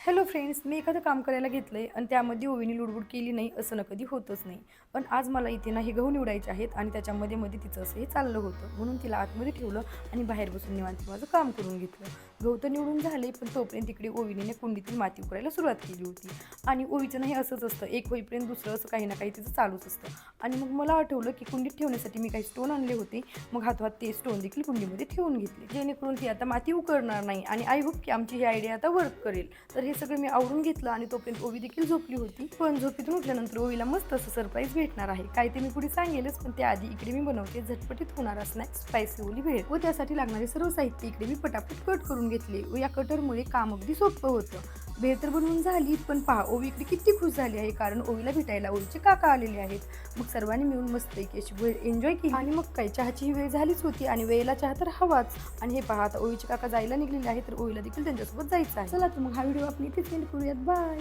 Hello friends, मी एखादं काम करायला घेतलं आहे आणि त्यामध्ये ओवीने लुडबुड केली नाही असं ना कधी होतच नाही. पण आज मला इथे ना हे गहू निवडायचे आहेत आणि त्याच्यामध्ये तिचं असं हे चाललं होतं, म्हणून तिला आतमध्ये ठेवलं आणि बाहेर बसून निवांत माझं काम करून घेतलं. गहू तर निवडून झाले, पण तोपर्यंत तिकडे ओवीने कुंडीतील माती उकरायला सुरुवात केली होती. आणि ओवीचं नाही असंच असतं, एक होईपर्यंत दुसरं असं काही ना काही तिचं चालूच असतं. आणि मग मला आठवलं की कुंडीत ठेवण्यासाठी मी काही स्टोन आणले होते. मग हातोहात ते स्टोन देखील कुंडीमध्ये ठेवून घेतले, जेणेकरून ती आता माती उकरणार नाही. आणि आय होप की आमची ही आयडिया आता वर्क करेल. तर हे सगळं मी आवरून घेतलं आणि तोपर्यंत ओवी देखील झोपली होती. पण झोपेतून उठल्यानंतर ओवीला मस्त असं सरप्राईज भेटणार आहे. काय ते मी पुढे सांगेलच, पण त्याआधी इकडे मी बनवते झटपटीत होणारा स्नॅक्स स्पायसी ओली भेळ. व त्यासाठी लागणारे सर्व साहित्य इकडे मी पटापट कट करून घेतले व या कटरमुळे काम अगदी सोपं होतं. भेळ तर बनवून झाली, पण पहा ओवी इकडे किती खुश झाली आहे, कारण ओवीला भेटायला ओवीचे काका आलेले आहेत. मग सर्वांनी मिळून मस्तपैकी अशी भेळ एन्जॉय केली. आणि मग काय, चहाची ही वेळ झालीच होती आणि वेळेला चहा तर हवाच. आणि हे पहा, आता ओवीचे काका जायला निघलेले आहे, तर ओवीला देखील त्यांच्यासोबत जायचं आहे. चला तर मग हा व्हिडिओ आपण इथेच एंड करूयात. बाय.